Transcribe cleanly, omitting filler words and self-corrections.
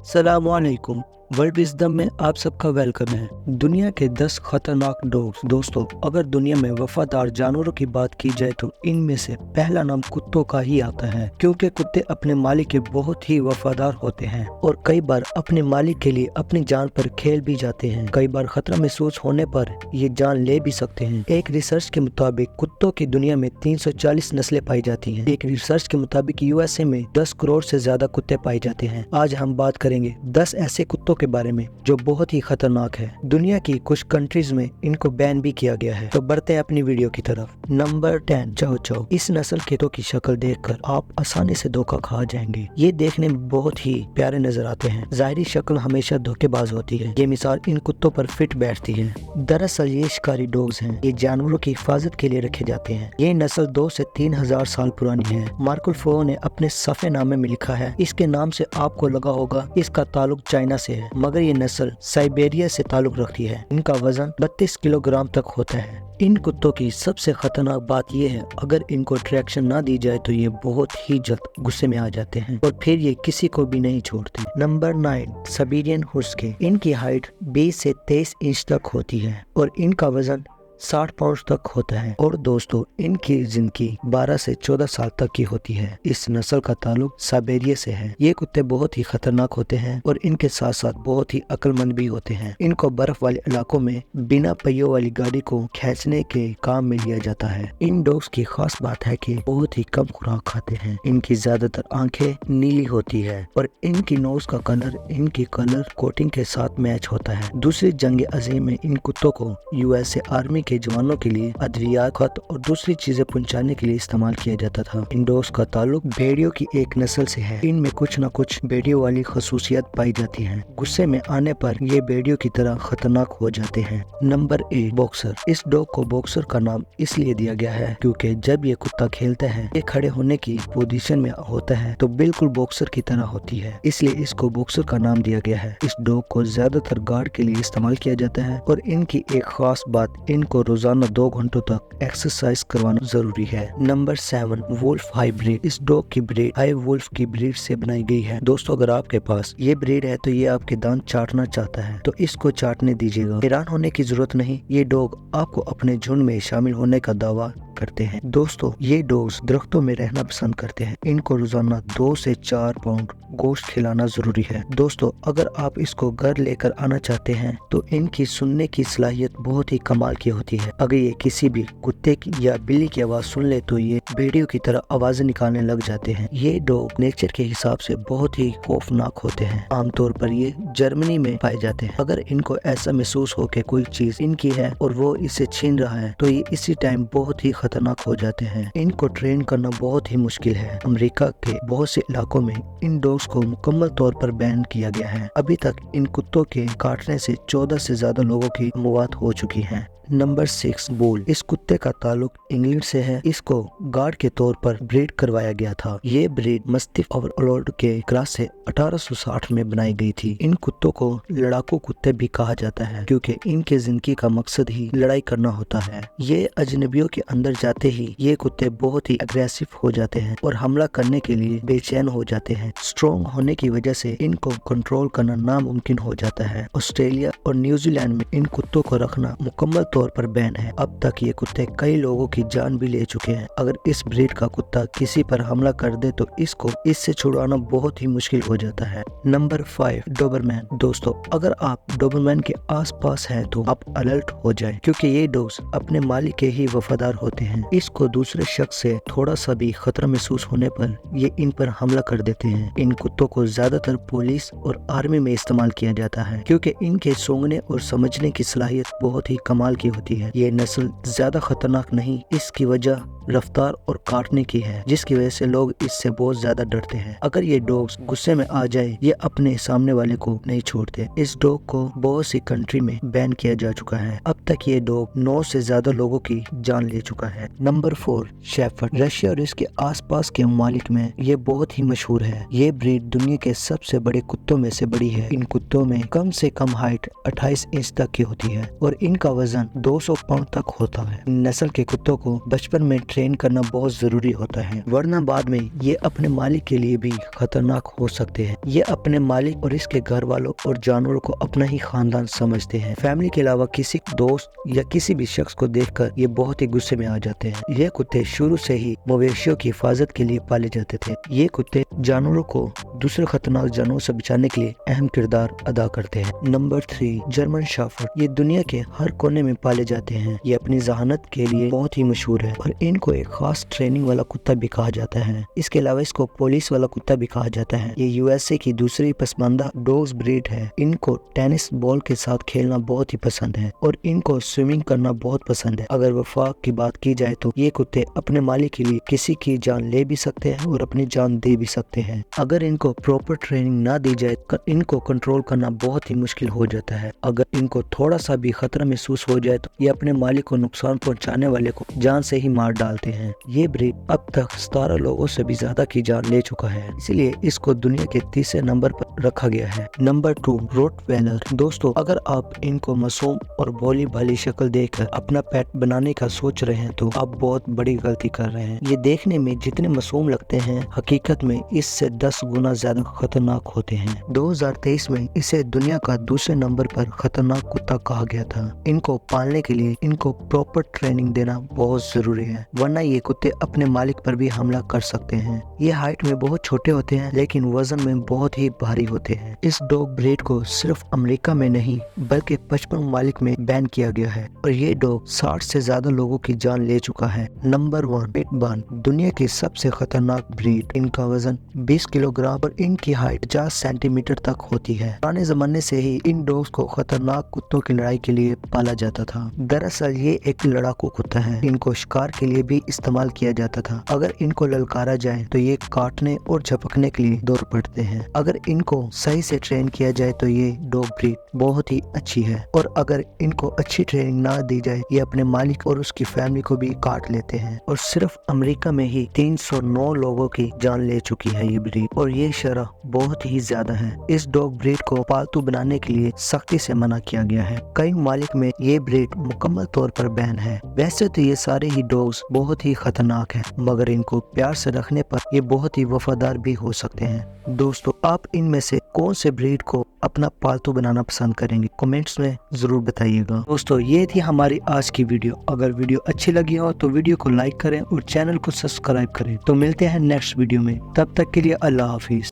अस्सलामुअलैकुम। World wisdom में आप सबका वेलकम है। दुनिया के 10 खतरनाक डॉग्स। दोस्तों, अगर दुनिया में वफादार जानवरों की बात की जाए तो इनमें से पहला नाम कुत्तों का ही आता है, क्योंकि कुत्ते अपने मालिक के बहुत ही वफादार होते हैं और कई बार अपने मालिक के लिए अपनी जान पर खेल भी जाते हैं। कई बार खतरा महसूस होने पर ये जान ले भी सकते हैं। एक रिसर्च के मुताबिक कुत्तों की दुनिया में 340 नस्लें पाई जाती हैं। एक रिसर्च के मुताबिक यूएसए में 10 करोड़ से ज्यादा कुत्ते पाए जाते हैं। आज हम बात करेंगे 10 ऐसे कुत्तों के बारे में जो बहुत ही खतरनाक है। दुनिया की कुछ कंट्रीज में इनको बैन भी किया गया है। तो बढ़ते हैं अपनी वीडियो की तरफ। नंबर 10, चाओ चाओ। इस नस्ल के कुत्तों की शक्ल देखकर आप आसानी से धोखा खा जाएंगे। ये देखने में बहुत ही प्यारे नजर आते हैं। जाहिरी शक्ल हमेशा धोखेबाज होती है। ये मिसाल इन कुत्तों पर फिट बैठती है। दरअसल ये शिकारी डॉग्स हैं। ये जानवरों की हिफाजत के लिए रखे जाते हैं। ये नस्ल 2 से 3 हजार साल पुरानी है। मार्को पोलो ने अपने सफे नामे में लिखा है। इसके नाम से आपको लगा होगा इसका ताल्लुक चाइना से है, मगर ये नस्ल साइबेरिया से ताल्लुक रखती है। इनका वजन 32 किलोग्राम तक होता है। इन कुत्तों की सबसे खतरनाक बात यह है, अगर इनको ट्रैक्शन ना दी जाए तो ये बहुत ही जल्द गुस्से में आ जाते हैं और फिर ये किसी को भी नहीं छोड़ते। Number 9, Siberian हुस्की। इनकी हाइट 20 से 23 इंच तक होती है और इनका वजन 60 पाउंड तक होता है। और दोस्तों, इनकी जिंदगी 12 से 14 साल तक की होती है। इस नस्ल का ताल्लुक साइबेरिया से है। ये कुत्ते बहुत ही खतरनाक होते हैं और इनके साथ साथ बहुत ही अक्लमंद भी होते हैं। इनको बर्फ वाले इलाकों में बिना पहियों वाली गाड़ी को खींचने के काम में लिया जाता है। इन डॉग्स की खास बात है कि बहुत ही कम खुराक खाते हैं। इनकी ज्यादातर आंखें नीली होती है और इनकी नोज का कलर इनकी कलर कोटिंग के साथ मैच होता है। दूसरी जंग अजीम में इन कुत्तों को यूएसए आर्मी के जवानों के लिए अद्वियात, खत और दूसरी चीजें पहुंचाने के लिए इस्तेमाल किया जाता था। इन डॉग्स का ताल्लुक भेड़ियों की एक नस्ल से है। इनमें कुछ न कुछ भेड़ियों वाली खसूसियत पाई जाती है। गुस्से में आने पर ये भेड़ियों की तरह खतरनाक हो जाते हैं। Number 8, boxer. इस डॉग को बॉक्सर का नाम इसलिए दिया गया है क्योंकि जब ये कुत्ता खेलता है, ये खड़े होने की पोजीशन में होता है तो बिल्कुल बॉक्सर की तरह होती है, इसलिए इसको बॉक्सर का नाम दिया गया है। इस डॉग को ज्यादातर गार्ड के लिए इस्तेमाल किया जाता है और इनकी एक खास बात, इनको रोजाना 2 घंटों तक एक्सरसाइज करवाना जरूरी है। Number 7, wolf hybrid. इस डॉग की ब्रीड हाई वुल्फ की ब्रीड से बनाई गई है। दोस्तों, अगर आपके पास ये ब्रीड है तो ये आपके दांत चाटना चाहता है तो इसको चाटने दीजिएगा। हैरान होने की जरूरत नहीं, ये डॉग आपको अपने झुंड में शामिल होने का दावा करते हैं। दोस्तों, ये डॉग्स दरख्तों में रहना पसंद करते हैं। इनको रोजाना 2 से 4 पाउंड गोश्त खिलाना जरूरी है। दोस्तों, अगर आप इसको घर लेकर आना चाहते हैं तो इनकी सुनने की सलाहियत बहुत ही कमाल की होती है। अगर ये किसी भी कुत्ते की या बिल्ली की आवाज सुन ले तो ये भेड़ियों की तरह आवाजें निकालने लग जाते हैं। ये डॉग नेचर के हिसाब से बहुत ही खौफनाक होते हैं। आमतौर पर ये जर्मनी में पाए जाते हैं। अगर इनको ऐसा महसूस हो कि कोई चीज इनकी है और वो इसे छीन रहा है तो ये इसी टाइम बहुत ही खतरनाक हो जाते हैं। इनको ट्रेन करना बहुत ही मुश्किल है। अमेरिका के बहुत से इलाकों में इन डॉग्स को मुकम्मल तौर पर बैन किया गया है। अभी तक इन कुत्तों के काटने से 14 से ज्यादा लोगों की मौत हो चुकी है। Number 6, bull. इस कुत्ते का ताल्लुक इंग्लैंड से है। इसको गार्ड के तौर पर ब्रीड करवाया गया था। ये ब्रीड मस्तिफ ओवरलॉर्ड के क्रॉस से 1860 में बनाई गई थी। इन कुत्तों को लड़ाकू कुत्ते भी कहा जाता है क्योंकि इनके जिंदगी का मकसद ही लड़ाई करना होता है। ये अजनबियों के अंदर जाते ही ये कुत्ते बहुत ही अग्रेसिव हो जाते हैं और हमला करने के लिए बेचैन हो जाते हैं। स्ट्रॉन्ग होने की वजह से इनको कंट्रोल करना नामुमकिन हो जाता है। ऑस्ट्रेलिया और न्यूजीलैंड में इन कुत्तों को रखना मुकम्मल तौर पर बैन है। अब तक ये कुत्ते कई लोगों की जान भी ले चुके हैं। अगर इस ब्रीड का कुत्ता किसी पर हमला कर दे तो इसको इससे छुड़वाना बहुत ही मुश्किल हो जाता है। Number 5, Dobermann. दोस्तों, अगर आप डोबरमैन के आसपास हैं तो आप अलर्ट हो जाएं क्योंकि ये डॉग्स अपने मालिक के ही वफादार होते हैं। इसको दूसरे शख्स से थोड़ा सा भी खतरा महसूस होने पर ये इन पर हमला कर देते हैं। इन कुत्तों को ज्यादातर पुलिस और आर्मी में इस्तेमाल किया जाता है क्योंकि इनके सूंघने और समझने की सलाहियत बहुत ही कमाल की होती है। ये नस्ल ज्यादा खतरनाक नहीं, इसकी वजह रफ्तार और काटने की है, जिसकी वजह से लोग इससे बहुत ज्यादा डरते हैं। अगर ये डॉग्स गुस्से में आ जाए, ये अपने सामने वाले को नहीं छोड़ते। इस डॉग को बहुत सी कंट्री में बैन किया जा चुका है। अब तक ये डॉग 9 से ज्यादा लोगों की जान ले चुका है। Number 4, shepherd. रशिया और इसके आसपास के ममालिक में ये बहुत ही मशहूर है। ये ब्रीड दुनिया के सबसे बड़े कुत्तों में से बड़ी है। इन कुत्तों में कम से कम हाइट 28 इंच तक की होती है और इनका वजन 200 पाउंड तक होता है। नस्ल के कुत्तों को बचपन में ट्रेन करना बहुत जरूरी होता है, वरना बाद में ये अपने मालिक के लिए भी खतरनाक हो सकते हैं। ये अपने मालिक और इसके घर वालों और जानवरों को अपना ही खानदान समझते हैं। फैमिली के अलावा किसी दोस्त या किसी भी शख्स को देखकर ये बहुत ही गुस्से में आ जाते हैं। ये कुत्ते शुरू से ही मवेशियों की हिफाजत के लिए पाले जाते थे। ये कुत्ते जानवरों को दूसरे खतरनाक जानवरों से बचाने के लिए अहम किरदार अदा करते हैं। Number 3, German shepherd. ये दुनिया के हर कोने में पाले जाते हैं। ये अपनी जहानत के लिए बहुत ही मशहूर है और इनको एक खास ट्रेनिंग वाला कुत्ता भी कहा जाता है। इसके अलावा इसको पुलिस वाला कुत्ता भी कहा जाता है। ये यूएसए की दूसरी पसमानदा डॉग्स ब्रीड है। इनको टेनिस बॉल के साथ खेलना बहुत ही पसंद है और इनको स्विमिंग करना बहुत पसंद है। अगर वफा की बात की जाए तो ये कुत्ते अपने मालिक के लिए किसी की जान ले भी सकते हैं और अपनी जान दे भी सकते हैं। अगर इनको प्रॉपर ट्रेनिंग ना दी जाए इनको कंट्रोल करना बहुत ही मुश्किल हो जाता है। अगर इनको थोड़ा सा भी खतरा महसूस हो जाए तो ये अपने मालिक को नुकसान पहुंचाने वाले को जान से ही मार डालते हैं। ये ब्रीड अब तक 17 लोगों से भी ज्यादा की जान ले चुका है, इसलिए इसको दुनिया के तीसरे नंबर पर रखा गया है। Number 2, Rottweiler. दोस्तों, अगर आप इनको मासूम और भोली भाली शक्ल देखकर अपना पेट बनाने का सोच रहे हैं तो आप बहुत बड़ी गलती कर रहे हैं। ये देखने में जितने मासूम लगते हैं, हकीकत में इससे 10 गुना ज्यादा खतरनाक होते हैं। 2023 में इसे दुनिया का दूसरे नंबर पर खतरनाक कुत्ता कहा गया था। इनको पालने के लिए इनको प्रॉपर ट्रेनिंग देना बहुत जरूरी है, वरना ये कुत्ते अपने मालिक पर भी हमला कर सकते हैं। ये हाइट में बहुत छोटे होते हैं लेकिन वजन में बहुत ही भारी होते हैं। इस डॉग ब्रीड को सिर्फ अमेरिका में नहीं बल्कि 55 ममालिक में बैन किया गया है और ये डॉग 60 से ज्यादा लोगों की जान ले चुका है। Number 1, pit bull. दुनिया की सबसे खतरनाक ब्रीड। इनका वजन 20 किलोग्राम और इनकी हाइट 50 सेंटीमीटर तक होती है। पुराने जमाने से ही इन डॉग्स को खतरनाक कुत्तों की लड़ाई के लिए पाला जाता था। दरअसल ये एक लड़ाकू कुत्ता है। इनको शिकार के लिए भी इस्तेमाल किया जाता था। अगर इनको ललकारा जाए तो ये काटने और झपकने के लिए दौड़ पड़ते हैं। अगर इनको सही से ट्रेन किया जाए तो ये डॉग ब्रीड बहुत ही अच्छी है और अगर इनको अच्छी ट्रेनिंग ना दी जाए ये अपने मालिक और उसकी फैमिली को भी काट लेते हैं। और सिर्फ अमेरिका में ही 309 लोगों की जान ले चुकी है ये ब्रीड और ये शरह बहुत ही ज्यादा है। इस डॉग ब्रीड को पालतू बनाने के लिए सख्ती से मना किया गया है। कई ममालिक में ये ब्रीड मुकम्मल तौर पर बैन है। वैसे तो ये सारे ही डॉग्स बहुत ही खतरनाक हैं, मगर इनको प्यार से रखने पर ये बहुत ही वफादार भी हो सकते हैं। दोस्तों, आप इनमें से कौन से ब्रीड को अपना पालतू बनाना पसंद करेंगे? कमेंट्स में जरूर बताइएगा। दोस्तों, ये थी हमारी आज की वीडियो। अगर वीडियो अच्छी लगी हो तो वीडियो को लाइक करें और चैनल को सब्सक्राइब करें। तो मिलते हैं नेक्स्ट वीडियो में, तब तक के लिए अल्लाह हाफिज।